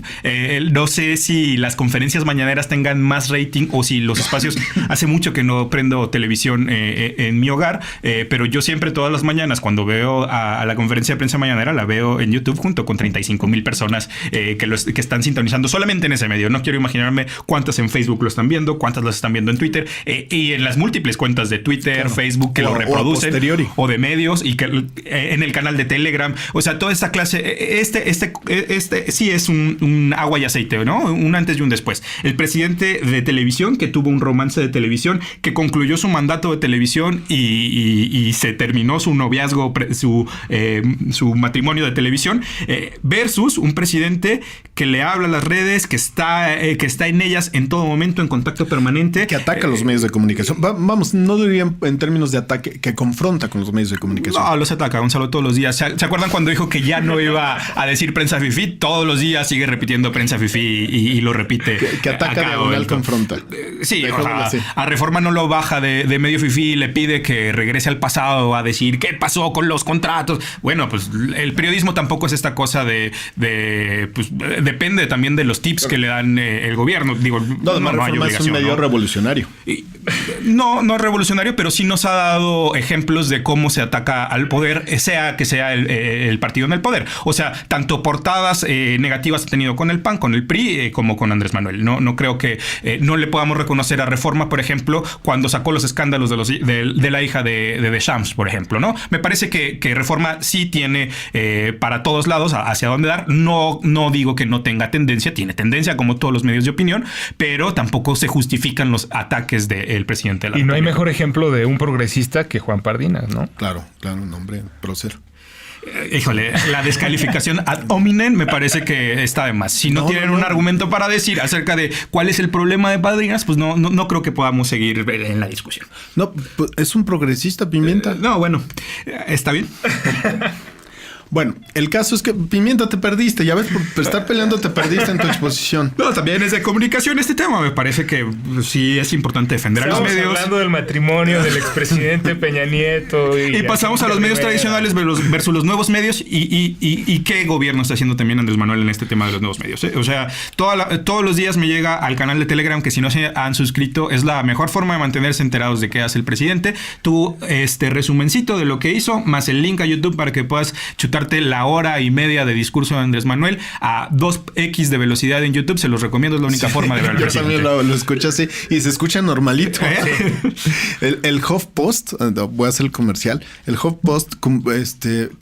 Speaker 4: No sé si las conferencias mañaneras tengan más rating o si los espacios... Hace mucho que no prendo televisión en mi hogar, pero yo siempre todas las mañanas cuando veo a la conferencia de prensa mañanera la veo en YouTube junto con 35,000 personas que están sintonizando solamente en ese medio. No quiero imaginarme cuántas en Facebook lo están viendo, cuántas las están viendo en Twitter y en las múltes cuentas de Twitter, claro, Facebook que lo reproducen o de medios y que en el canal de Telegram. O sea, toda esta clase, este sí es un agua y aceite, ¿no? Un antes y un después. El presidente de televisión que tuvo un romance de televisión, que concluyó su mandato de televisión y se terminó su noviazgo, su matrimonio de televisión, versus un presidente que le habla a las redes, que está en ellas en todo momento, en contacto permanente.
Speaker 2: Que ataca a los medios de comunicación. Vamos, no diría en términos de ataque, que confronta con los medios de comunicación.
Speaker 4: No, los ataca, Gonzalo, todos los días. ¿Se acuerdan cuando dijo que ya no iba a decir prensa fifí? Todos los días sigue repitiendo prensa fifí y lo repite.
Speaker 2: Que ataca, diagonal, confronta.
Speaker 4: Sí, o sea, a Reforma no lo baja de medio fifí y le pide que regrese al pasado a decir qué pasó con los contratos. Bueno, pues el periodismo tampoco es esta cosa pues depende también de los tips que le dan el gobierno. Digo,
Speaker 2: no hay obligación. Es un medio revolucionario.
Speaker 4: No revolucionario, pero sí nos ha dado ejemplos de cómo se ataca al poder, sea que sea el partido en el poder. O sea, tanto portadas negativas ha tenido con el PAN, con el PRI, como con Andrés Manuel. No creo que no le podamos reconocer a Reforma, por ejemplo, cuando sacó los escándalos de la hija de Shams, por ejemplo, ¿no? Me parece que Reforma sí tiene para todos lados hacia dónde dar. No digo que no tenga tendencia, tiene tendencia como todos los medios de opinión, pero tampoco se justifican los ataques del presidente de la República.
Speaker 3: Y no hay mejor ejemplo de un progresista que Juan Pardinas, ¿no?
Speaker 2: Claro, un hombre prócer.
Speaker 4: Híjole, la descalificación ad hominem me parece que está de más. Si no tienen un argumento para decir acerca de cuál es el problema de Pardinas, pues no creo que podamos seguir en la discusión.
Speaker 2: No, pues es un progresista, Pimienta.
Speaker 4: No, bueno, está bien.
Speaker 2: Bueno, el caso es que, Pimienta, te perdiste. Ya ves, por estar peleando te perdiste en tu exposición.
Speaker 4: No, también es de comunicación este tema. Me parece que sí es importante defender a los medios.
Speaker 3: Estamos hablando del matrimonio del expresidente Peña Nieto.
Speaker 4: Y pasamos a los medios tradicionales versus los nuevos medios. Y qué gobierno está haciendo también Andrés Manuel en este tema de los nuevos medios. O sea, todos los días me llega al canal de Telegram, que si no se han suscrito, es la mejor forma de mantenerse enterados de qué hace el presidente. Tu resumencito de lo que hizo, más el link a YouTube para que puedas chutar la hora y media de discurso de Andrés Manuel a 2x de velocidad en YouTube. Se los recomiendo, es la única forma de ver al presidente.
Speaker 2: Yo también lo escucho así y se escucha normalito. El HuffPost, voy a hacer el comercial. El HuffPost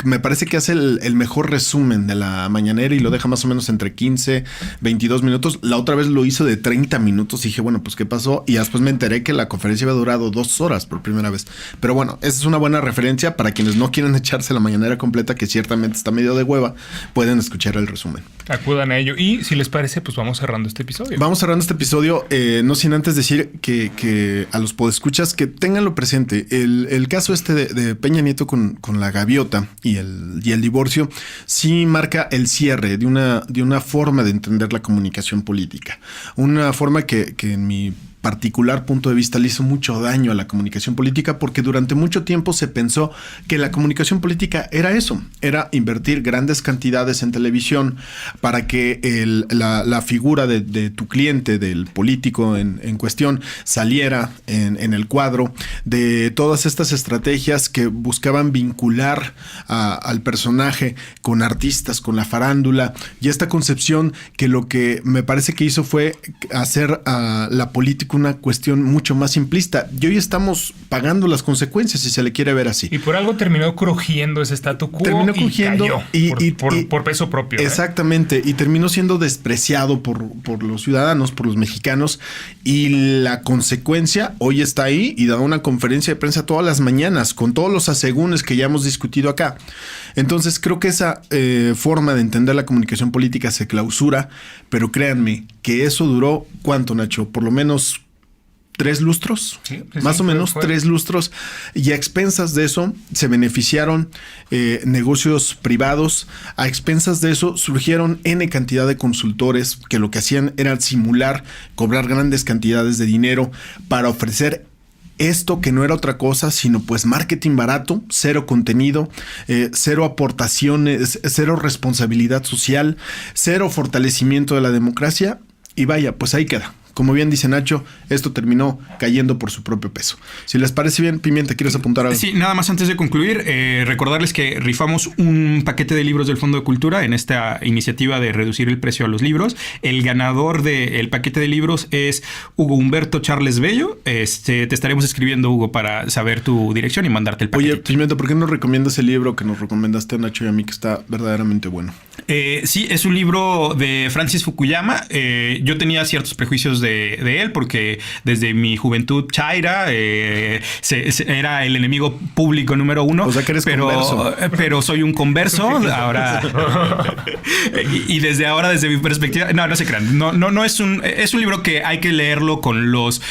Speaker 2: me parece que hace el mejor resumen de la mañanera y lo deja más o menos entre 15, 22 minutos. La otra vez lo hizo de 30 minutos y dije, bueno, pues ¿qué pasó? Y después me enteré que la conferencia había durado 2 horas por primera vez. Pero bueno, esa es una buena referencia para quienes no quieren echarse la mañanera completa, que ciertamente está medio de hueva, pueden escuchar el resumen.
Speaker 3: Acudan a ello. Y si les parece, pues vamos cerrando este episodio.
Speaker 2: Vamos cerrando este episodio, no sin antes decir que a los podescuchas que tenganlo presente. El caso de Peña Nieto con la gaviota y el divorcio sí marca el cierre de una forma de entender la comunicación política. Una forma que en mi particular punto de vista le hizo mucho daño a la comunicación política, porque durante mucho tiempo se pensó que la comunicación política era eso, era invertir grandes cantidades en televisión para que la figura de tu cliente, del político en cuestión, saliera en el cuadro, de todas estas estrategias que buscaban vincular al personaje con artistas, con la farándula, y esta concepción que lo que me parece que hizo fue hacer a la política una cuestión mucho más simplista. Y hoy estamos pagando las consecuencias, si se le quiere ver así.
Speaker 3: Y por algo terminó crujiendo ese statu quo.
Speaker 2: Terminó crujiendo
Speaker 3: y cayó por peso propio.
Speaker 2: Exactamente. Y terminó siendo despreciado por los ciudadanos, por los mexicanos. Y la consecuencia hoy está ahí y da una conferencia de prensa todas las mañanas con todos los asegúnes que ya hemos discutido acá. Entonces creo que esa forma de entender la comunicación política se clausura, pero créanme que eso duró, ¿cuánto, Nacho? Por lo menos 3 lustros, sí, más o menos 3 lustros, y a expensas de eso se beneficiaron negocios privados. A expensas de eso surgieron N cantidad de consultores que lo que hacían era simular, cobrar grandes cantidades de dinero para ofrecer esto que no era otra cosa, sino pues marketing barato, cero contenido, cero aportaciones, cero responsabilidad social, cero fortalecimiento de la democracia. Y vaya, pues ahí queda. Como bien dice Nacho, esto terminó cayendo por su propio peso. Si les parece bien, Pimienta, ¿quieres apuntar algo?
Speaker 4: Sí, nada más antes de concluir, recordarles que rifamos un paquete de libros del Fondo de Cultura en esta iniciativa de reducir el precio a los libros. El ganador del paquete de libros es Hugo Humberto Charles Bello. Te estaremos escribiendo, Hugo, para saber tu dirección y mandarte el paquete.
Speaker 2: Oye, Pimienta, ¿por qué no recomiendas el libro que nos recomendaste a Nacho y a mí, que está verdaderamente bueno?
Speaker 4: Sí, es un libro de Francis Fukuyama. Yo tenía ciertos prejuicios de él, porque desde mi juventud chaira era el enemigo público número 1.
Speaker 2: O sea que eres converso.
Speaker 4: Pero soy un converso ahora. y desde mi perspectiva, no se crean. No es un libro que hay que leerlo con los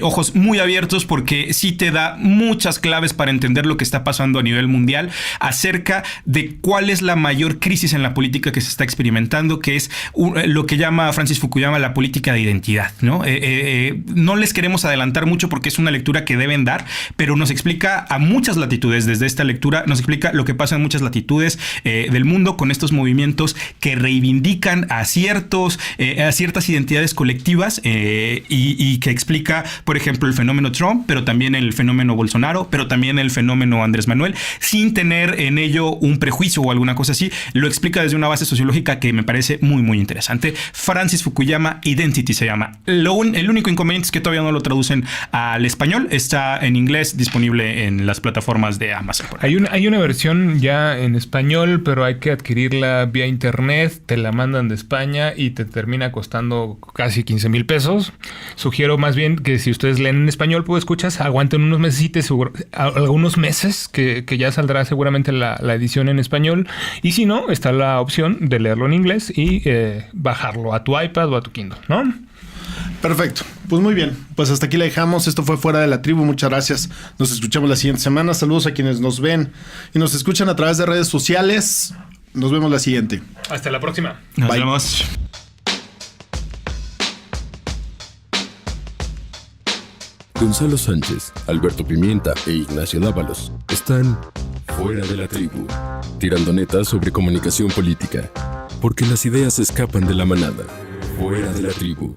Speaker 4: ojos muy abiertos, porque sí te da muchas claves para entender lo que está pasando a nivel mundial acerca de cuál es la mayor crisis en la política que se está experimentando, que es lo que llama Francis Fukuyama la política de identidad. ¿no? No les queremos adelantar mucho porque es una lectura que deben dar, pero nos explica a muchas latitudes. Desde esta lectura nos explica lo que pasa en muchas latitudes del mundo con estos movimientos que reivindican a ciertas identidades colectivas y que explica, por ejemplo, el fenómeno Trump, pero también el fenómeno Bolsonaro, pero también el fenómeno Andrés Manuel, sin tener en ello un prejuicio o alguna cosa así. Lo explica desde una base sociológica que me parece muy, muy interesante. Francis Fukuyama, Identity se llama. El único inconveniente es que todavía no lo traducen al español. Está en inglés, disponible en las plataformas de Amazon.
Speaker 3: Hay una versión ya en español, pero hay que adquirirla vía internet. Te la mandan de España y te termina costando casi 15,000 pesos. Sugiero más bien que si ustedes leen en español, pues escuchas, aguanten unos algunos meses que ya saldrá seguramente la edición en español. Y si no, está la opción de leerlo en inglés y bajarlo a tu iPad o a tu Kindle, ¿no?
Speaker 2: Perfecto. Pues muy bien. Pues hasta aquí la dejamos. Esto fue Fuera de la Tribu. Muchas gracias. Nos escuchamos la siguiente semana. Saludos a quienes nos ven y nos escuchan a través de redes sociales. Nos vemos la siguiente.
Speaker 3: Hasta la próxima.
Speaker 4: Nos vemos.
Speaker 1: Gonzalo Sánchez, Alberto Pimienta e Ignacio Dávalos están Fuera de la Tribu, tirando netas sobre comunicación política, porque las ideas escapan de la manada. Fuera de la Tribu.